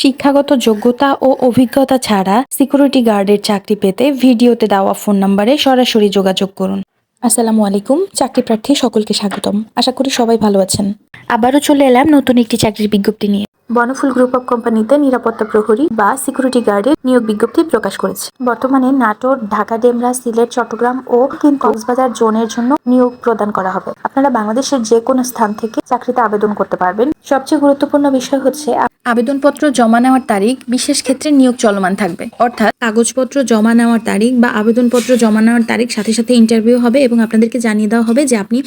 শিক্ষাগত যোগ্যতা ও অভিজ্ঞতা ছাড়া সিকিউরিটি গার্ডের চাকরি পেতে ভিডিওতে দেওয়া ফোন নম্বরে সরাসরি যোগাযোগ করুন। আসসালামু আলাইকুম, চাকরি প্রার্থী সকলকে স্বাগতম। আশা করি সবাই ভালো আছেন। আবারও চলে এলাম নতুন একটি চাকরির বিজ্ঞপ্তি নিয়ে। বনফুল গ্রুপ অফ কোম্পানিতে নিরাপত্তা প্রহরী বা সিকিউরিটি গার্ডের নিয়োগ বিজ্ঞপ্তি প্রকাশ করেছে। বর্তমানে নাটোর, ঢাকা, ডেমরা, সিলেট, চট্টগ্রাম ও কক্সবাজার জোনের জন্য নিয়োগ প্রদান করা হবে। আপনারা বাংলাদেশের যে কোনো স্থান থেকে চাকরিতে আবেদন করতে পারবেন। সবচেয়ে গুরুত্বপূর্ণ বিষয় হচ্ছে আবেদনপত্র জমা নেওয়ার তারিখ বিশেষ ক্ষেত্রে নিয়োগ চলমান থাকবে, অর্থাৎ কাগজপত্র জমা নেওয়ার তারিখ বা আবেদনপত্র জমা নেওয়ার তারিখ সাথে সাথে ইন্টারভিউ হবে এবং আপনাদেরকে জানিয়ে দেওয়া হবে যে আপনি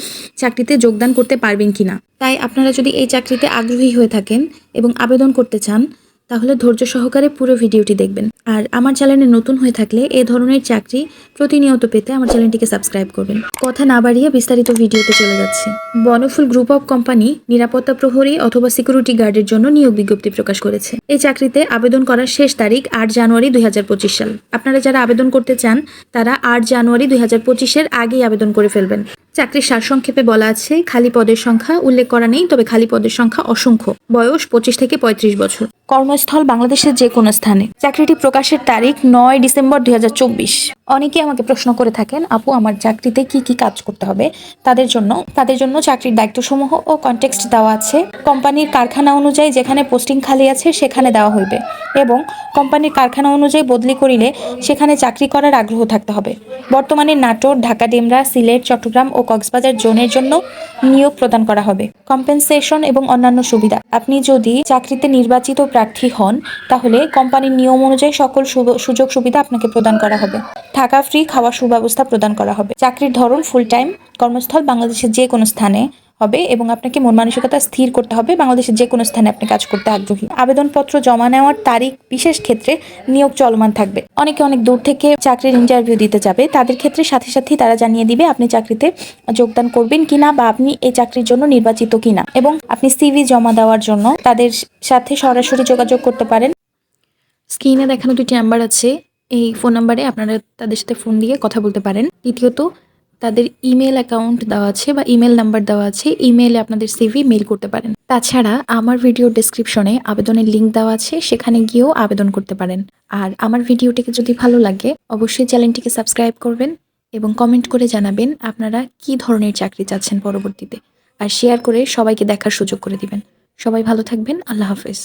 চাকরিতে যোগদান করতে পারবেন কিনা। তাই আপনারা যদি এই চাকরিতে আগ্রহী হয়ে থাকেন এবং আবেদন করতে চান তাহলে ধৈর্য সহকারে পুরো ভিডিওটি দেখবেন। আর আমার চ্যানেলে নতুন হয়ে থাকলে এ ধরনের চাকরি প্রতিনিয়ত পেতে আমার চ্যানেলটিকে সাবস্ক্রাইব করবেন। কথা না বাড়িয়ে বিস্তারিত ভিডিওতে চলে যাচ্ছে। বনফুল গ্রুপ অফ কোম্পানি নিরাপত্তা প্রহরী অথবা সিকিউরিটি গার্ডের জন্য নিয়োগ বিজ্ঞপ্তি প্রকাশ করেছে। এই চাকরিতে আবেদন করার শেষ তারিখ 8 জানুয়ারি 2025 সাল। আপনারা যারা আবেদন করতে চান তারা 8 জানুয়ারি 2025-এর আগেই আবেদন করে ফেলবেন। চাকরির সারসংক্ষেপে বলা আছে, খালি পদের সংখ্যা উল্লেখ করা নেই, তবে খালি পদের সংখ্যা অসংখ্য। বয়স 25 থেকে 35 বছর। কর্মস্থল বাংলাদেশের যে কোনো স্থানে। চাকরিটি প্রকাশের তারিখ 9 ডিসেম্বর 2024। অনেকে আমাকে প্রশ্ন করে থাকেন, আপু আমার চাকরিতে কি কি কাজ করতে হবে। তাদের জন্য চাকরির দায়িত্বসমূহ ও কনটেক্সট দেওয়া আছে। কোম্পানির কারখানা অনুযায়ী যেখানে পোস্টিং খালি আছে সেখানে দেওয়া হইবে এবং কোম্পানির কারখানা অনুযায়ী বদলি করিলে সেখানে চাকরি করার আগ্রহ থাকতে হবে। বর্তমানে নাটোর, ঢাকা, ডেমরা, সিলেট, চট্টগ্রাম ও কক্সবাজার জোনের জন্য নিয়োগ প্রদান করা হবে। কম্পেনসেশন এবং অন্যান্য সুবিধা। আপনি যদি চাকরিতে নির্বাচিত প্রার্থী হন তাহলে কোম্পানির নিয়ম অনুযায়ী সকল সুযোগ সুবিধা আপনাকে প্রদান করা হবে। থাকা ফ্রি, খাওয়ার সুব্যবস্থা প্রদান করা হবে। চাকরির ধরন ফুল টাইম। কর্মস্থল বাংলাদেশের যে কোনো স্থানে হবে এবং আপনাকে মন মানসিকতা স্থির করতে হবে বাংলাদেশের যে কোনো স্থানে আপনি কাজ করতে আগ্রহী। আবেদনপত্র জমা নেওয়ার তারিখ বিশেষ ক্ষেত্রে নিয়োগ চলমান থাকবে। অনেকে অনেক দূর থেকে চাকরির ইন্টারভিউ দিতে যাবে, তাদের ক্ষেত্রে সাথে সাথেই তারা জানিয়ে দিবে আপনি চাকরিতে যোগদান করবেন কিনা বা আপনি এই চাকরির জন্য নির্বাচিত কিনা, এবং আপনি সিভি জমা দেওয়ার জন্য তাদের সাথে সরাসরি যোগাযোগ করতে পারেন। স্ক্রিনে দেখানো 2টি নাম্বার আছে, এই ফোন নাম্বারে আপনারা তাদের সাথে ফোন দিয়ে কথা বলতে পারেন। দ্বিতীয়ত তাদের ইমেল অ্যাকাউন্ট দেওয়া আছে বা ইমেল নাম্বার দেওয়া আছে, ইমেইলে আপনাদের সিভি মেইল করতে পারেন। তাছাড়া আমার ভিডিও ডেসক্রিপশনে আবেদনের লিঙ্ক দেওয়া আছে, সেখানে গিয়েও আবেদন করতে পারেন। আর আমার ভিডিওটিকে যদি ভালো লাগে অবশ্যই চ্যানেলটিকে সাবস্ক্রাইব করবেন এবং কমেন্ট করে জানাবেন আপনারা কি ধরনের চাকরি চাচ্ছেন পরবর্তীতে, আর শেয়ার করে সবাইকে দেখার সুযোগ করে দিবেন। সবাই ভালো থাকবেন। আল্লাহ হাফেজ।